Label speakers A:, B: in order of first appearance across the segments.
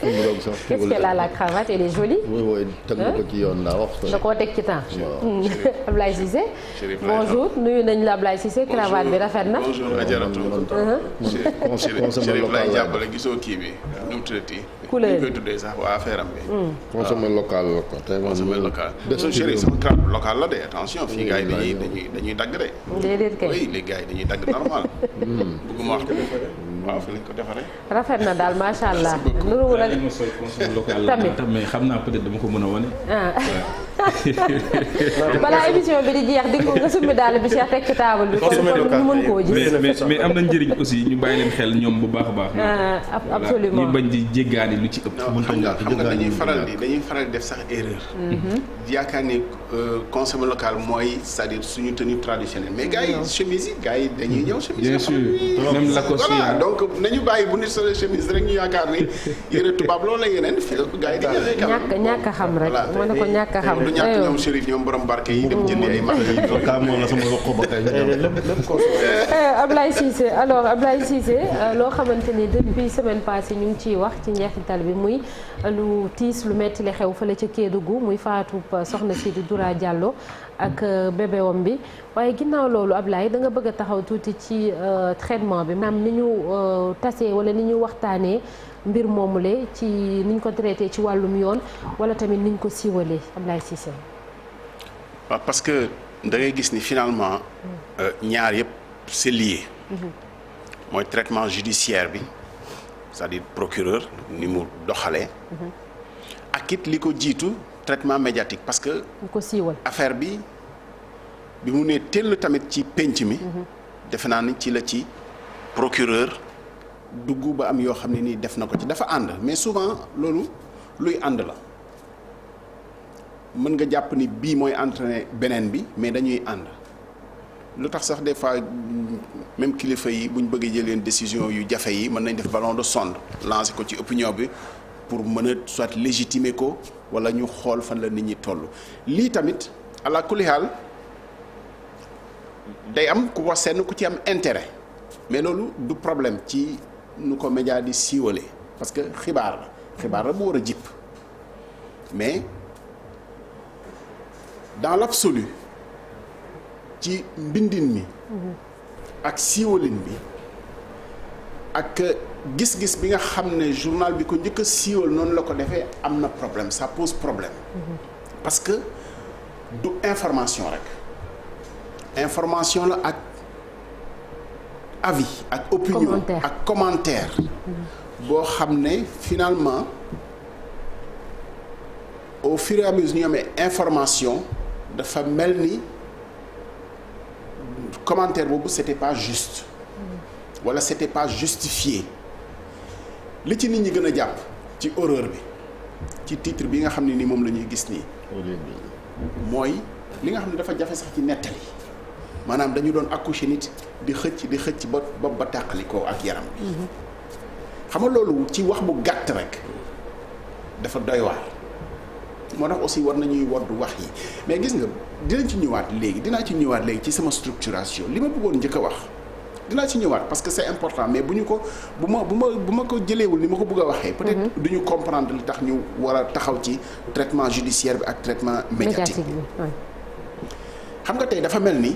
A: Qu'est-ce qu'elle a la cravate, elle est jolie.
B: oui teg na ko ci yoon laa wax.
A: da koo teg ci temps. Ablaye Cissé. bonjour nuyu nañ la Ablaye Cissé cravate bi rafet na.
C: bonjour Adjaratou. Chérif lay jàppale gisoo kii bi nu mu tuddati. couleur bi ñu koy tuddee sax waa affaire am bi.
B: consommé local la ko tey
C: consommé local. Chérif sama cravate local la de attention fii gars yi dañuy dagg de.
A: déedéet kay
C: oui les gars yi dañuy dagg normal. bëgguma wax ko waaw fi lañ ko defaree.
A: rafet na daal macha allah. tamit
D: mais xam naa peut-être dama ko mën a wane.
A: balaa émission bi di jeex di nga summi daal bi Cheikh teg ci table bi. ñu mën koo gis.
D: mais am na njëriñ aussi ñu bàyyi leen xel ñoom bu baax a baax.
A: absolument
D: ñu bañ di jéggaani lu ci ëpp.
C: xam nga dañuy faral di def sax erreur. yaakaar ni consommer local mooy c'est-à-dire suñu tenue traditionnelle mais gars yi chemise yi gars yi dañuy ñëw chemise.
D: bien sûr même Lacoste
C: voilà donc nañu bàyyi bu nit solee chemise rek ñu yaakaar ni yére tubaab loolu la yeneen fii gars yi di jëlee
A: ñàkk a xam rek ma ne ko ñàkk a xam
C: du ñàkk ñoom Chérif ñoom borom barke yi dem jëndi ay
A: Ablaye Cissé alors Ablaye Cissé loo xamante ni depuis semaine passée ñu ngi ciy wax ci njeexital bi muy lu tiis lu metti li xew fële ca Kédougou muy faatu soxna si di Doura Diallo ak bébéwam bi waaye ginnaaw loolu Ablaye da nga bëgg a taxaw tuuti ci traitement bi maanaam ni ñu tasee wala ni ñu waxtaanee mbir moomule ci niñ ko traité ci wàllum yoon wala tamit niñ ko siiwalee Ablaye Cissé.
C: waaw parce que da ngay gis ni finalement ñaar yëpp c'est lié. mooy traitement judiciaire bi c'est-à-dire procureur ni mu doxalee. ak it li ko jiitu traitement médiatique parce que.
A: ñu ko siiwal
C: affaire bi mu nee teel tamit ci penc mi. defe naa ni ci la ci procureur. dugg ba am yoo xam ne nii def na ko ci dafa ànd mais souvent loolu luy ànd la mën nga jàpp ni bii mooy entraîner beneen bi mais dañuy ànd lu tax sax des fois même kilifa yi bu ñu bëggee jël leen décision yu jafe yi mën nañ def ballon de sonde lancer ko ci opinion bi pour mën a soit légitimer ko wala ñu xool fan la nit ñi toll lii tamit ala kulli haal day am ku wax seen ku ci am intérêt mais loolu du problème ci nu ko média di siiwalee parce que xibaar la bu war a jipp mais dans l'absolu ci mbindin mi ak siiwalin bi ak gis-gis bi nga xam ne journal bi ko njëkk a siiwal noonu la ko defee am na problème ça pose problème parce que du information rek information la ak avis ak opinion ak commentaire boo xam ne finalement au fur et à mesure ñu amee information dafa mel ni commentaire boobu c'était pas juste wala c'était pas justifié li ci nit ñi gën a jàpp ci horreur bi ci titre bi nga xam ne ni moom la ñuy gis nii mooy li nga xam ne dafa jafe sax ci nettali maanaam dañu doon accoucher nit di xëcc ba tàqali ko ak yaram bi xam nga loolu ci wax bu gàtt rek dafa doy waar moo tax aussi war nañuy woddu wax yi mais gis nga dinaa ci ñëwaat léegi ci sama structuration li ma bëggoon njëkk a wax dinaa ci ñëwaat parce que c'est important mais bu ma ko jëleewul ni ma ko bëgg a waxee peut-être duñu comprendre li tax ñu war a taxaw ci traitement judiciaire bi ak traitement médiatique bi xam nga tey dafa mel ni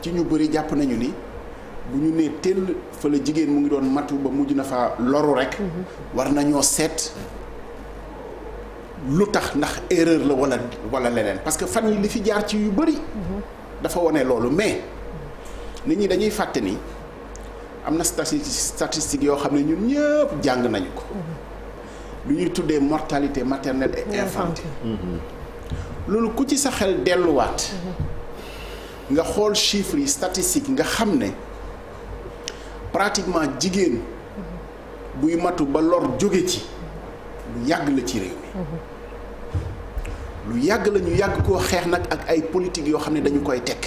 C: ci ñu bëri jàpp nañu ni bu ñu nee teel fa la jigéen mu ngi doon matu ba mujj na fa loru rek war nañoo seet lu tax ndax erreur la wala leneen parce que fan yi li fi jaar ci yu bëri dafa wone loolu mais nit ñi dañuy fàtte ni am na statistique yoo xam ne ñun ñëpp jàng nañu ko lu ñuy tuddee mortalité maternelle et infantile loolu ku ci sa xel delluwaat nga xool chiffres yi statistiques nga xam ne pratiquement jigéen buy matu ba lor jóge ci lu yàgg la ci réew mi lu yàgg la ñu yàgg koo xeex nag ak ay politique yoo xam ne dañu koy teg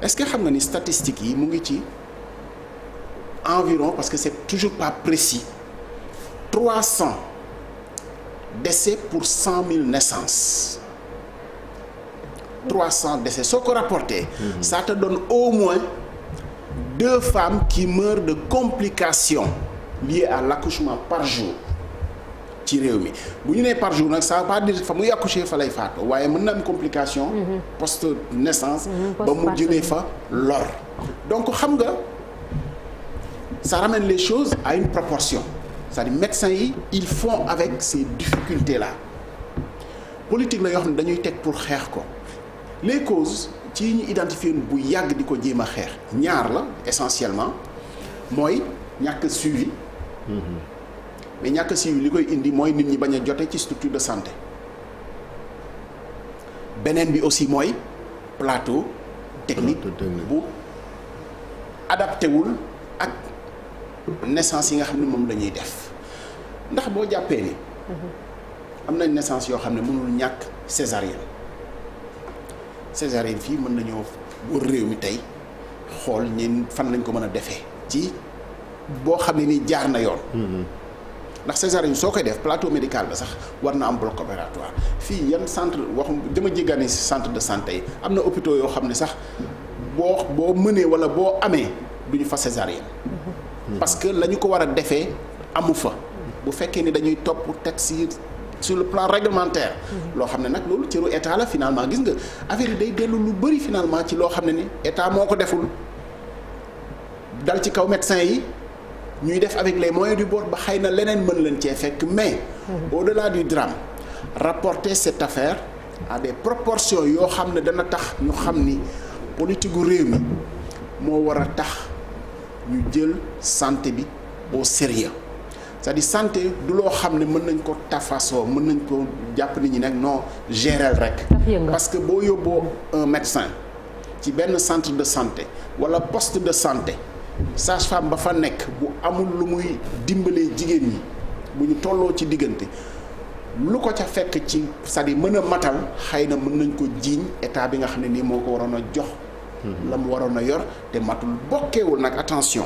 C: est-ce que xam nga ni statistiques yi mu ngi ci environ parce que c'est toujours pas précis 300 décès pour 100 000 naissances 300 décès soo ko rapporté ça te donne au moins 2 femmes qui meurent de complications liées à l'accouchement par jour ci réew mi bu ñu nee par jour nag ça veut pas dire fa muy accoucher fa lay faatoo waaye mën na am complication post naissance ba mu jëlee fa lor donc xam nga ça ramène les choses à une proportion c'est-à-dire médecins yi ils font avec ces difficultés là politique la yoo xam ne dañuy teg pour xeex ko les causes ci ñu identifier bu yàgg di ko jéem a xeex ñaar la essentiellement mooy ñàkk suivi mais ñàkk suivi li koy indi mooy nit ñi bañ a jote ci structure de santé beneen bi aussi mooy plateau technique bu adapté wul ak naissance yi nga xam ne moom la ñuy def ndax boo jàppee ni am nañ naissance yoo xam ne mënul ñàkk césarienne fii mën nañoo wër réew mi tey xool ñeen fan lañ ko mën a defee ci boo xam ne ni jaar na yoon ndax césarienne soo koy def plateau médical ba sax war na am bloc opératoire fii yan centre wax dama jéggaani si centre de santé yi am na hôpitaux yoo xam ne sax boo mënee wala boo amee duñu fa césarienne parce que la ñu ko war a defee amu fa bu fekkee ni dañuy topp texte sur le plan réglementaire loo xam ne nag loolu cëru état la finalement gis nga affaire yi day dellu lu bëri finalement ci loo xam ne ni état moo ko deful dal ci kaw médecin yi ñuy def avec les moyens du bord ba xëy na leneen mën leen cee fekk mais au-delà du drame rapporter cette affaire à des proportions yoo xam ne dana tax ñu xam ni politique gu réew mi moo war a tax ñu jël santé bi au sérieux c'est-à-dire santé du loo xam ne mën nañ ko tafasoo mën nañ ko jàpp nit ñi nag non gérer rek parce que boo yóbboo un médecin ci benn centre de santé wala poste de santé sage-femme ba fa nekk bu amul lu muy dimbalee jigéen ñi bu ñu tolloo ci diggante lu ko ca fekk ci c'est-à-dire mën a matal xëy na mën nañ ko jiiñ état bi nga xam ne nii moo ko waroon a jox la mu waroon a yor te matul bokkeewul nag attention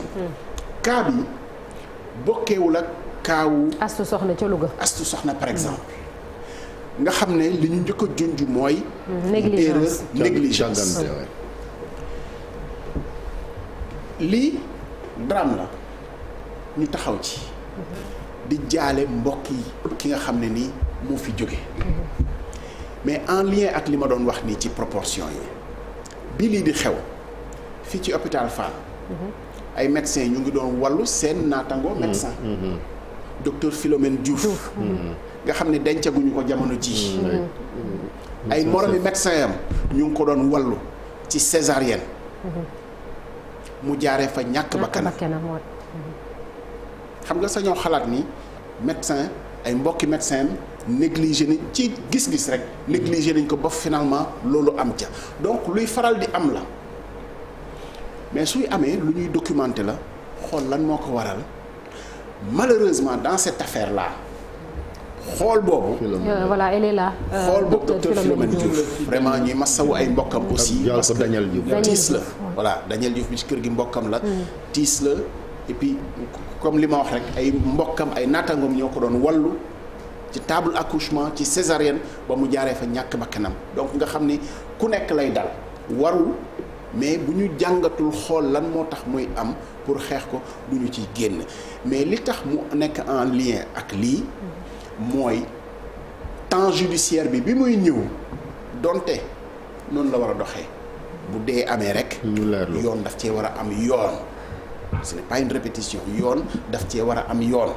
C: cas bi bokkeewul ak kaawu
A: Astu Soxna ca Louga.
C: Astu Soxna par exemple nga xam ne li ñu njëkk a junj mooy négligence lii drame la ñu taxaw ci di jaale mbokk yi ki nga xam ne nii moo fi jóge mais en lien ak li ma doon wax nii ci proportion yi bi lii di xew fii ci hôpital Fann ay médecins ñu ngi doon wallu seen naatangoo médecin docteur Philomène Diouf nga xam ne dencaguñu ko jamono ji ay moromi médecin yam ñu ngi ko doon wallu ci césarienne mu jaaree fa ñàkk bakkanam xam nga sañoo xalaat ni médecin ay mbokki médecin négligé nañ ci gis-gis rek négligé nañ ko ba finalement loolu am ca donc luy faral di am la mais suy amee lu ñuy documenter la xool lan moo ko waral malheureusement dans cette affaire là xool boobu.
A: voilà elle est là.
C: xool boobu docteur Philomène Diouf vraiment ñuy masawu ay mbokkam aussi. parce que tiis la voilà Daniel Diouf bi ci kër gi mbokkam la. tiis la et puis comme li ma wax rek ay mbokkam ay naataangoom ñoo ko doon wallu ci table accouchement ci césarienne ba mu jaaree fa ñàkk bakkanam donc nga xam ni ku nekk lay dal warul mais bu ñu jàngatul xool lan moo tax muy am pour xeex ko du ñu ciy génn mais li tax mu nekk en lien ak lii. mooy temps judiciaire bi muy ñëw donte noonu la war a doxee bu dee amee rek yoon daf cee war a am yoon ce n'est pas une répétition yoon daf cee war a am yoon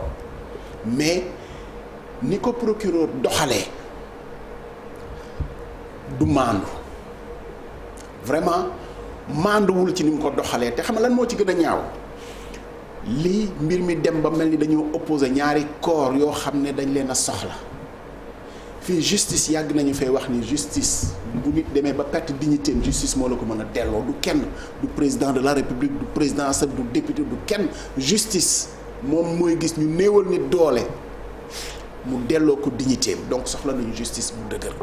C: mais ni ko procureur doxalee du maandu vraiment maanduwul ci ni mu ko doxalee te xam nga lan moo ci gën a ñaaw lii mbir mi dem ba mel ni dañoo opposé ñaari corps yoo xam ne dañ leen a soxla fii justice yàgg nañu fay wax ni justice bu nit demee ba perte dignité justice moo la ko mën a delloo du kenn du président de la république du président du député du kenn justice moom mooy gis ñu néewal nit doole mu delloo ko dignité donc soxla nañu justice bu dëgër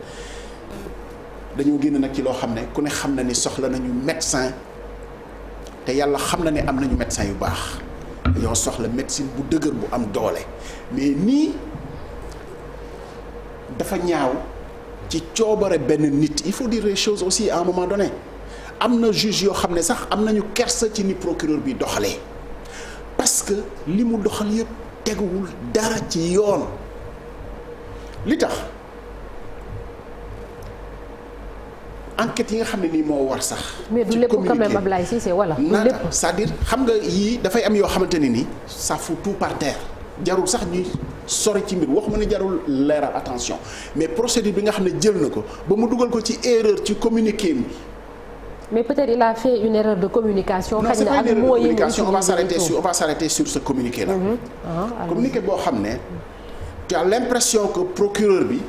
C: dañoo génn nag ci loo xam ne ku ne xam na ni soxla nañu médecin te yàlla xam na ne am nañu médecin yu baax dañoo soxla médecine bu dëgër bu am doole mais nii dafa ñaaw ci coobare benn nit il faut dire les choses aussi à un moment donné am na juge yoo xam ne sax am nañu kersa ci ni procureur bi doxalee parce que li mu doxal yëpp teguwul dara ci yoon li tax enquête yi nga xam ne nii moo war sax.
A: mais du lépp quand même Ablaye Cissé wala. du lépp
C: c'est-à-dire xam nga yii dafay am yoo xamante ne nii ça fout tout par terre jarul sax ñuy sori ci mbir waxuma ne jarul leeral attention mais procédure bi nga xam ne jël na ko ba mu dugal ko ci erreur ci communiqué bi.
A: mais peut-être il a fait une erreur de communication.
C: non c'est pas une erreur de communication on va s'arrêter sur ce communiqué là. Communiqué boo xam ne tu as l'impression que procureur bi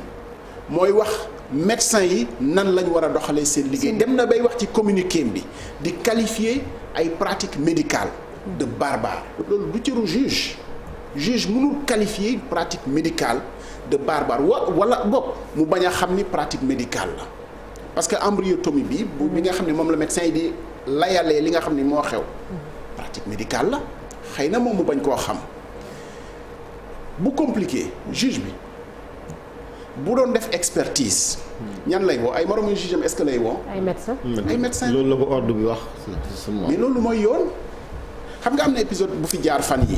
C: mooy wax. médecins yi nan lañ war a doxalee seen liggéey dem na bay wax ci communiqué bi di qualifier ay pratiques médicales de barbare loolu du cëru juge mënul qualifier pratique médicale de barbare wala boog mu bañ a xam ni pratique médicale la parce que embryotomie bi bi nga xam ne moom la médecin yi di layalee li nga xam ne moo xew pratique médicale la xëy na moom mu bañ koo xam bu compliqué juge bi bu doon def expertise ñan lay woo ay moromu juge am est-ce que lay woo.
A: ay médecins
B: loolu la ko ordre bi wax.
C: mais loolu mooy yoon xam nga am na épisode bu fi jaar fan yi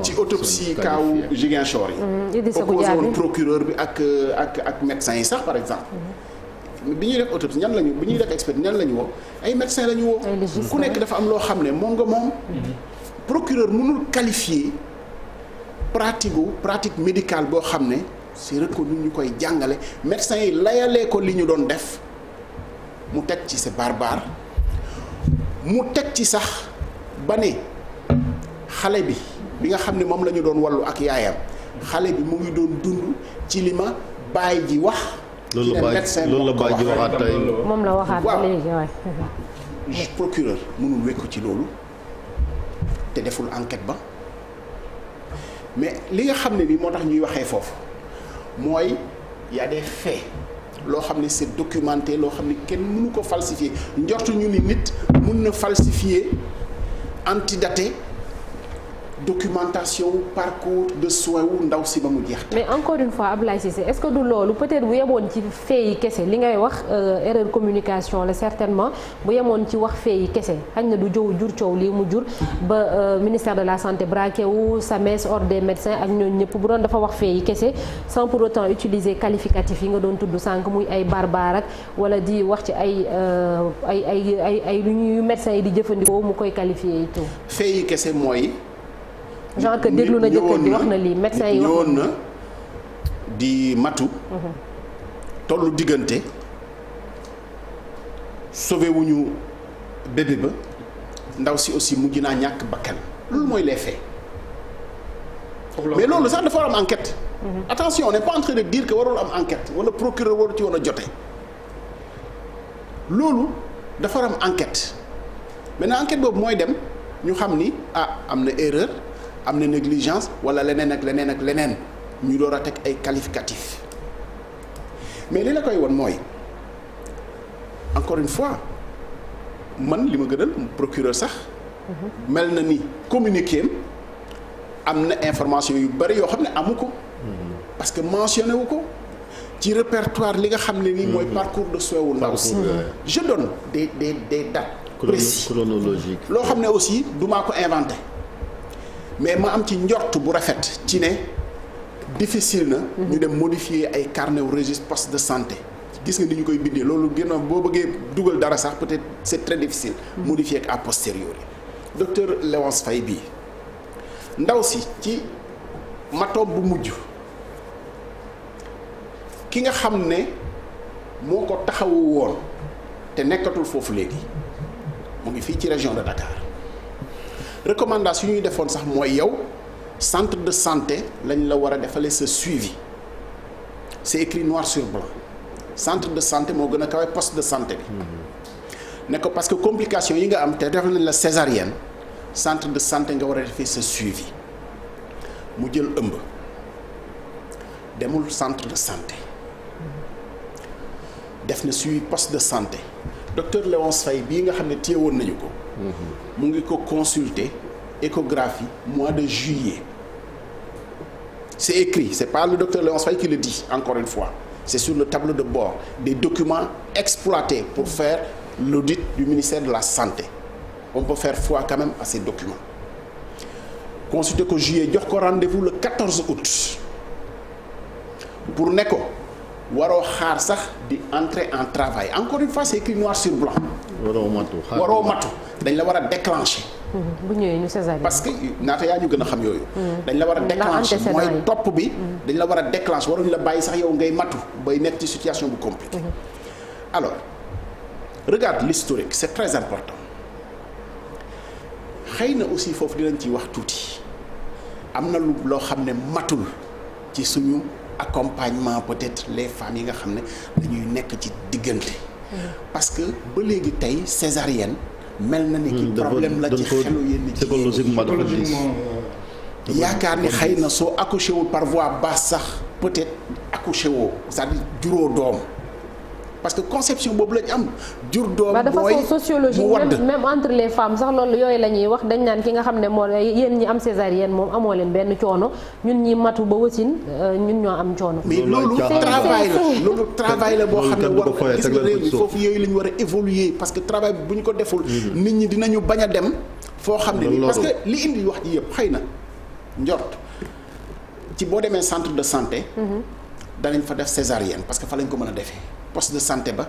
C: ci autopsie kaawu Ziguinchor yi. opposé woon procureur bi ak médecins yi sax par exemple. bi ñuy def autopsie ñan lañu bi ñuy def expertise ñan lañu woo ay médecins lañu woo. ku nekk dafa am loo xam ne moom nga moom. procureur mënul qualifier pratique médicale boo xam ne. c'est reconnu ñu koy jàngale médecins yi layalee ko li ñu doon def mu teg ci c'est barbare mu teg ci sax ba ne xale bi nga xam ne moom la ñu doon wallu ak yaayam xale bi mu ngi doon dund ci li ma baay ji wax.
B: loolu la baay ji waxaat tey
A: moom la waxaat ba léegi waay.
C: procureur mënul wekku ci loolu te deful enquête ba mais li nga xam ne ni moo tax ñuy waxee foofu. mooy y a des faits loo xam ne c'est documenté loo xam ne kenn mënu ko falsifier njortu ñu ni nit mun na falsifier antidaté documentation parcours de soins wu ndaw si ba mu jeex.
A: mais encore une fois Ablaye Cissé est-ce que du loolu peut-être bu yemoon ci fee yi kese li ngay wax erreur communication la certainement bu yemoon ci wax fee yi kese xañ na du jur coow lii mu jur ba ministère de la santé braqué wu SAMES ordre des médecins ak ñooñu ñëpp bu doon dafa wax fee yi kese sans pour autant utiliser qualificatif yi nga doon tudd sànq muy ay barbare ak wala di wax ci ay lu ñuy médecins yi di jëfandikoo mu koy qualifier et tout.
C: fee yi kese mooy.
A: genre que déglu na jëkkër ji wax na lii médecin yi wax
C: na di matu. tollu diggante sauvé wuñu bébé ba ndaw si aussi mujj naa ñàkk bakkan loolu mooy les faits. mais loolu sax dafa war am enquête. attention on n'est pas en train de dire que warul am enquête wala procureur waru ci woon a jote loolu dafa war am enquête maintenant enquête boobu mooy dem ñu xam ni am na erreur. am na négligence wala leneen ak leneen ñu door a teg ay qualificatifs mais li la koy won mooy encore une fois man li ma gënal procureur sax mel na ni communiqué am na information yu bari yoo xam ne amu ko parce que mentionné wu ko ci répertoire li nga xam ne nii mooy parcours de soins wu ndaw si je donne des dates précis
B: chronologique
C: loo xam ne aussi du maa ko inventé mais ma am ci njort bu rafet ci ne difficile na. ñu dem modifier ay carnet au registre poste de santé. gis nga ni ñu koy bindee loolu gën a boo bëggee dugal dara sax peut-être c'est très difficile. modifier ak a posteriori. docteur Léonce Faye bii ndaw si ci matoom bu mujj ki nga xam ne moo ko taxawu woon te nekkatul foofu léegi mu ngi fii ci région de Dakar. recommandation yu ñuy defoon sax mooy yow centre de santé lañ la war a defalee sa suivi c'est écrit noir sur blanc centre de santé moo gën a kawe poste de santé bi ne ko parce que complication yi nga am te def nañ la césarienne centre de santé nga war a defee sa suivi mu jël ëmb demul centre de santé def na suivi poste de santé docteur Léonce Faye bii nga xam ne téye woon nañu ko mu ngi ko consulter échographie mois de juillet c'est écrit c'est pas le docteur Léonce Faye qui le dit encore une fois c'est sur le tableau de bord des documents exploités pour faire l'audit du ministère de la santé on peut faire foi quand même à ces documents consulter ko juillet jox ko rendez-vous le 14 août pour ne ko waroo xaar sax di entrer en travail encore une fois c'est écrit noir sur blanc. waroo matu dañ la war a déclencher.
A: bu ñëwee ñu césarienne.
C: parce que naata yaa ñu gën a xam yooyu. dañ la war a déclencher mooy topp bi. dañ la war a déclencher waruñu la bàyyi sax yow ngay matu bay nekk ci situation bu compliquée. alors regarde l'historique c'est très important xëy na aussi foofu dinañ ciy wax tuuti am na lu loo xam ne matul ci suñu accompagnement peut-être les femmes yi nga xam ne dañuy nekk ci diggante. parce que ba léegi tey césarienne. mel na ni ki problème la ci xelu yenn
B: psychologiquement dafa diis
C: yaakaar ni xëy na soo accouché wul par voie basse sax peut-être accouché woo c'est-à-dire juróo doom parce que conception boobu lañ am jur doom
A: de
C: mooy
A: façon sociologique même entre les femmes sax loolu yooyu la ñuy wax dañ naan ki nga xam ne moo yéen ñi am césarienne moom amoo leen benn coono ñun ñi matu ba wasin ñun ñoo am coono.
C: mais loolu travail la boo xam ne war gis nga réew mi foofu yooyu la ñu war a évoluer parce que travail bu ñu ko deful nit ñi dinañu bañ a dem foo xam ne nii parce que li indi wax ji yëpp xëy na njort ci boo demee centre de santé danañ fa def césarienne parce que fa lañ ko mën a defee poste de santé ba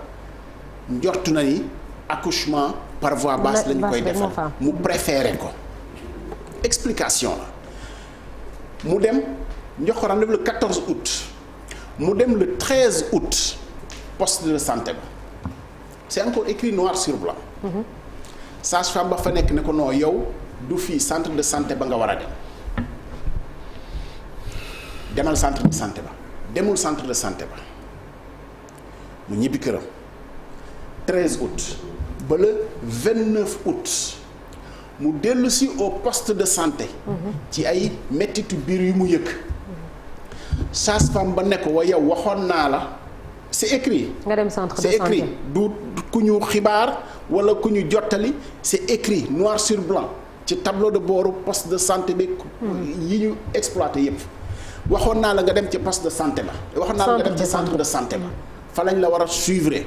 C: njort na ni accouchement par voie basse lañu koy defal mu préféré ko explication la mu dem jox ko rendez-vous le 14 août mu dem le 13 août poste de santé ba c'est encore écrit noir sur blanc sage-femme ba fa nekk ne ko non yow du fii centre de santé ba nga war a dem demal centre de santé ba demul centre de santé ba mu ñibbi këram 13 août ba le 29 août mu dellu si au poste de santé ci ay mettitu biir yu mu yëg sage-femme ba ne ko wa yow waxoon naa la c'est écrit
A: nga dem centre de
C: c'est
A: santé
C: écrit du ku ñu xibaar wala ku ñu jottali c'est écrit noir sur blanc ci tableau de booru poste de santé bi yi ñu exploité yépp waxoon naa la nga dem ci poste de santé ba waxoon naa la nga dem ci centre de santé ba fa lañ la war a suivre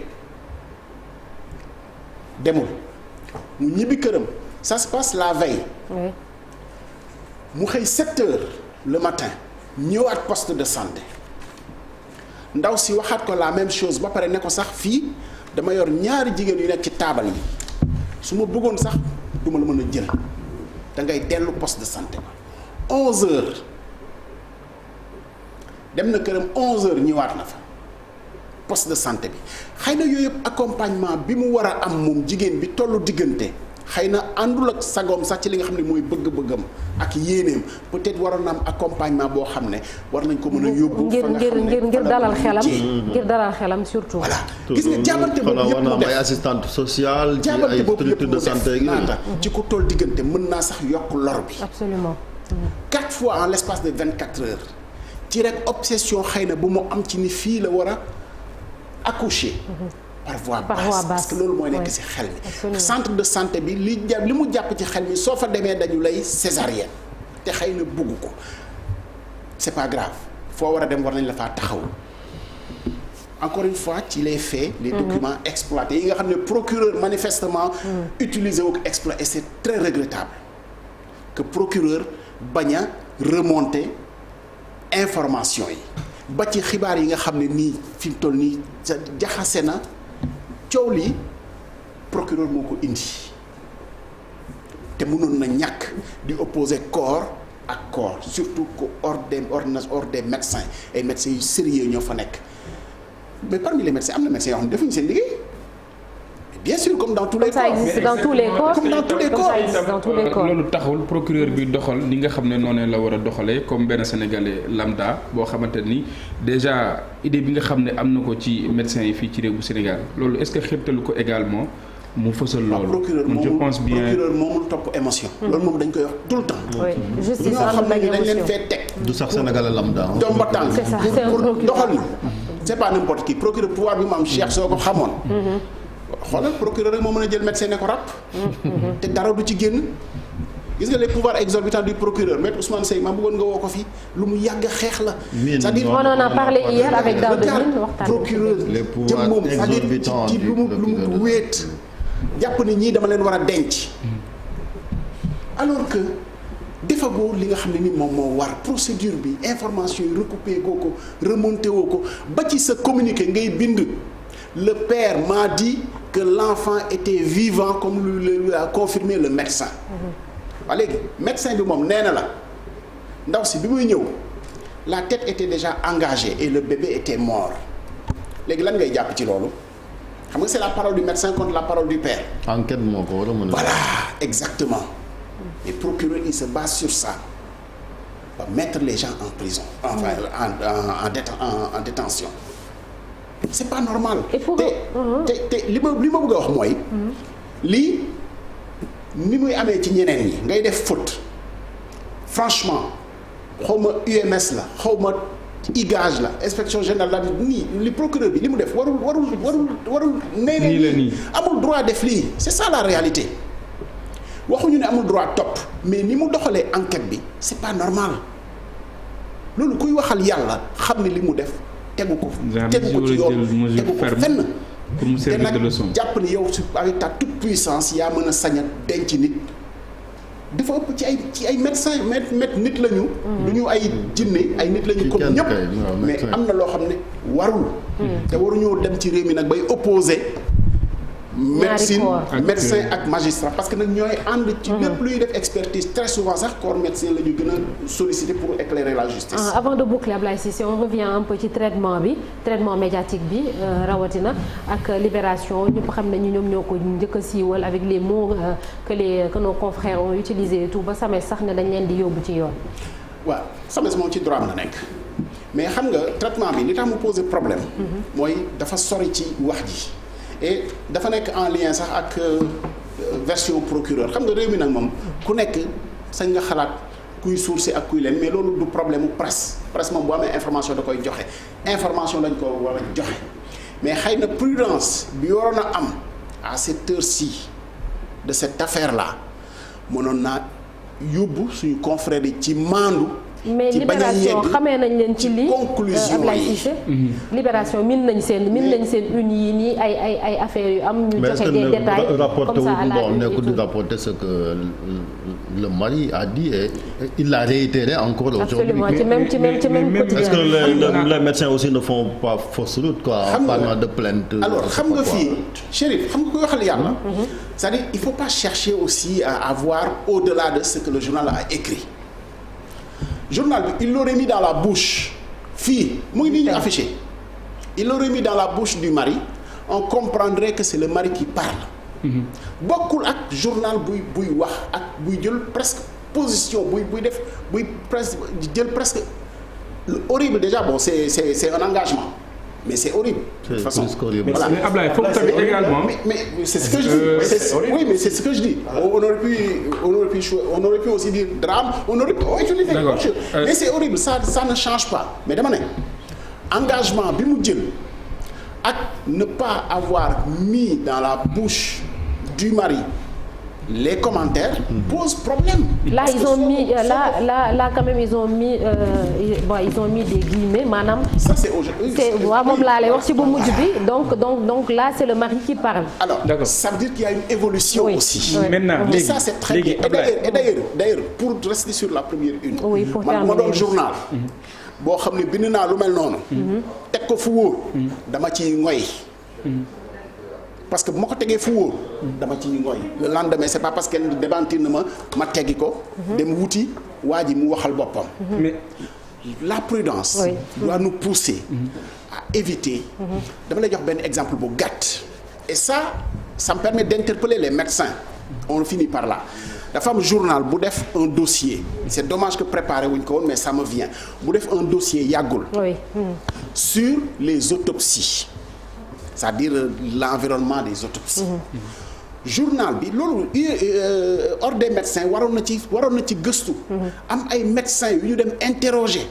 C: demul mu ñibbi këram ça se passe la veille mu xëy 7 heures le matin ñëwaat poste de santé ndaw si waxaat ko la même chose ba pare ne ko sax fii dama yor ñaari jigéen yu nekk ci taabal yi su ma bëggoon sax du ma la mën a jël da ngay dellu poste de santé ba 11 heures dem na këram 11 heures ñëwaat na fa poste de santé bi xëy na yooyu yëpp accompagnement bi mu war a am moom jigéen bi tollu diggante xëy na àndul ak sagoom sax ci li nga xam ne mooy bëgg-bëggam ak yéeneem peut-être waroon na am accompagnement boo xam ne war nañ ko mën a yóbbu. fa nga xam ne
A: ngir dalal xelam ngir dalal xelam surtout.
C: voilà gis nga jaabante boobu yëpp mu def
B: ay assistante sociale ci
C: jaabante
B: ay
C: boobu yëpp
B: structure de
C: mu
B: santé
C: def naata ci ko toll diggante mën naa sax yokk lor bi.
A: absolument.
C: 4 fois en l'espace de 24 heures ci rek obsession xëy na bu mu am ci ni fii la war a accoucher. par voie basse parce que loolu mooy nekk ci xel mi. centre de santé bi li mu jàpp ci xel mi soo fa demee dañu lay césarienne te xëy na bugg ko c'est pas grave foo war a dem war nañ la faa taxaw encore une fois ci les faits les documents exploités yi nga xam ne procureur manifestement utilisé wu ko exploité et c'est très regrettable que procureur bañ a remonter information yi ba ci xibaar yi nga xam ne nii fi mu toll nii jaxase na coow lii procureur moo ko indi te mënoon na ñàkk di opposer corps ak corps surtout que hors des médecins ay médecins yu sérieux ñoo fa nekk mais parmi les médecins am na médecins yoo xam ne defuñu seen liggéey bien sûr comme dans tous les corps.
A: ça existe dans tous les corps.
C: comme dans tous les corps.
A: ça existe dans tous les corps.
D: loolu taxul procureur bi doxal li nga xam ne noonu la war a doxalee comme benn sénégalais lambda boo xamante ni déjà idée bi nga xam ne am na ko ci médecins yi fii ci réew bu Sénégal loolu est-ce que xirtalu ko également mu fësal loolu. je pense bien
C: procureur moomul topp émotion. loolu moom dañ koy wax tout le temps.
A: oui justice
C: ñoo xam ne dañ leen fee teg.
B: du sax sénégalais lambda.
C: domba tànk
A: c'est ça
C: pour doxal ñu. c'est pas n'importe qui procureur pouvoir bi mu am Cheikh soo ko xamoon. xoolal procureur rek moo mën a jël médecin ne ko ràpp te dara du ci génn gis nga les pouvoirs exorbitants du procureur maître Ousmane Seye ma bëggoon nga woo ko fi lu mu yàgg xeex la. c'est-à-dire
A: on en a parlé hier avec Daouda Mine waxtaan
C: procureur jëm moom c'est-à-dire ci lu mu wéet jàpp ni ñii dama leen war a denc alors que defagoo li nga xam ne ni moom moo war procédure bi information yi recoupé goo ko remonté woo ko ba ci sa communiqué ngay bind le père m'a dit que l'enfant était vivant comme lui a confirmé le médecin. waa léegi médecin bi moom nee na la ndaw si bi muy ñëw la tête était déjà engagée et le bébé était mort léegi lan ngay jàpp ci loolu xam nga c'est la parole du médecin contre la parole du père.
B: enquête moo ko war a mën a.
C: voilà exactement. Et procureur il se base sur ça va mettre les gens en prison enfin en détention c'est pas normal. te li ma bëgg a wax mooy. lii ni muy amee ci ñeneen ñi ngay def faute franchement xaw ma UMS la xaw ma IGAJ la inspection générale la nii li procureur bi li mu def warul nee amul droit def lii c'est ça la réalité. waxuñu ne amul droit topp mais ni mu doxalee enquête bi c'est pas normal loolu kuy waxal yàlla xam ne li mu def tegu ko ci yoon tegu ko fenn
D: pour mu servir de leçon
C: jàpp ni yow avec ta toute puissance yaa mën a sañ a denc nit dafa ëpp ci ay médecin nit lañu du ñu ay jinne ay nit lañu comme ñëpp mais am na loo xam ne warul te waruñoo dem ci réew mi nag bay opposé médecin ak magistrat parce que nag ñooy ànd ci lépp luy def expertise très souvent sax corps médecin la ñu gën a solliciter pour éclairer la justice.
A: Avant de boucler Ablaye Cissé on revient un peu ci traitement médiatique bi rawatina ak Libération ñëpp xam nañu ñoom ñoo ko njëkk a siiwal avec les mots que nos confrères ont utilisé et tout ba SAMES sax ne dañ leen di yóbbu ci yoon.
C: waaw SAMES moom ci droit am la nekk mais xam nga traitement bi li tax mu poser problème. mooy dafa sori ci wax ji. et dafa nekk en lien sax ak version procureur xam nga réew mi nag moom ku nekk sañ nga xalaat kuy sourcer ak kuy leen mais loolu du problème mu presse moom bu amee information da koy joxe information lañ ko war a joxe mais xëy na prudence bi waroon a am à cette heure-ci de cette affaire là mënoon naa yóbbu suñu confrères yi ci maandu.
A: mais Libération xamee nañ leen ci lii Ablaye Cissé Libération min nañ seen une yi nii ay affaires yu am ñu joxe des détails comme ça à la
B: nekkul di rapporter ce que le mari a dit et il l'a réitéré encore aujourd'hui.
A: Absolument ci même quotidien.
B: Est-ce que les médecins aussi ne font pas fausse route quoi en parlant de plainte.
C: alors xam nga fii Chérif xam nga koy waxal yàlla. c'est-à-dire il faut pas chercher aussi à avoir au-delà de ce que le journal a écrit. journal bi il l'aurait mis dans la bouche fii mu ngi nii ñu affiché il l'aurait mis dans la bouche du mari on comprendrait que c'est le mari qui parle bokkul ak journal buy wax ak buy jël presque position buy def buy presque jël presque horrible déjà bon c'est un engagement mais c'est horrible de toute façon
D: voilà mais Ablaye foofu tamit également
C: mais c'est ce que je dis oui mais c'est ce que je dis on aurait pu aussi dire drame on aurait pu utiliser quelque chose mais c'est horrible ça ne change pas mais dama ne engagement bi mu jël ak ne pas avoir mis dans la bouche du mari les commentaires posent problème.
A: Là ils ont mis là quand même ils ont mis des guillemets maanaam.
C: Ça c'est aujourd'hui.
A: C'est waaw moom laa lay wax ci bu mujj bi donc là c'est le mari qui parle.
C: Alors ça veut dire qu'il y a une évolution aussi.
A: Oui.
D: Maintenant
C: mais ça c'est très bien et d'ailleurs pour rester sur la première une.
A: Oui pour terminer
C: ma doon journal. boo xam ne bind naa lu mel noonu. teg ko fu wóor. dama ciy ngoy. parce que bu ma ko tegee fu wóor dama ci ngoy le lendemain c'est pas parce que démentir na ma teggi ko dem wuti waa ji mu waxal boppam mais la prudence doit nous pousser à éviter dama lay jox benn exemple bu gàtt et ça me permet d'interpeller les médecins on finit par là dafa am journal bu def un dossier c'est dommage que préparé wuñ ko woon mais ça me vient bu def un dossier yàggul sur les autopsies c'est-à-dire l'environnement des autopsies. journal bi loolu ordre des médecins waroon na ci gëstu. am ay médecins yu ñu dem interroger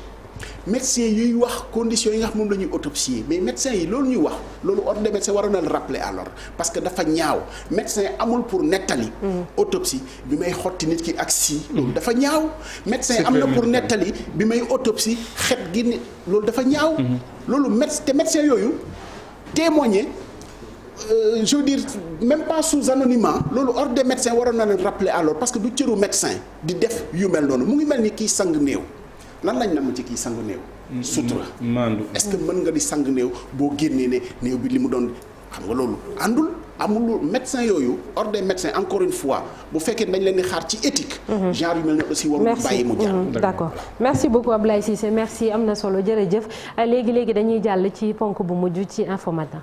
C: médecins yuy wax conditions yi nga xam moom la ñuy autopsier mais médecins yi loolu ñuy wax loolu ordre des médecins waroon na le rappeler à l'ordre parce que dafa ñaaw médecin amul pour nettali. autopsie bi may xotti nit ki ak si. loolu dafa ñaaw médecin am na pour nettali bi may autopsie xet gi nit loolu dafa ñaaw. loolu médecin yooyu. témoigner je veux dire même pas sous anonymat loolu ordre des médecins waroon na leen rappeler alors parce que du cëru médecin di def yu mel noonu mu ngi mel ni kii sang néew lan lañ nam ci kii sang néew. sutura
D: maandu
C: est-ce que mën nga di sang néew boo génnee ne néew bi li mu doon xam nga loolu àndul amul médecin yooyu ordre des médecins encore une fois bu fekkee dañ leen di xaar ci éthique. genre yu mel ne aussi warul bàyyi mu jàll.
A: d'accord merci beaucoup Ablaye Cissé merci am na solo jërëjëf léegi dañuy jàll ci ponk bu mujj ci Infos Matin.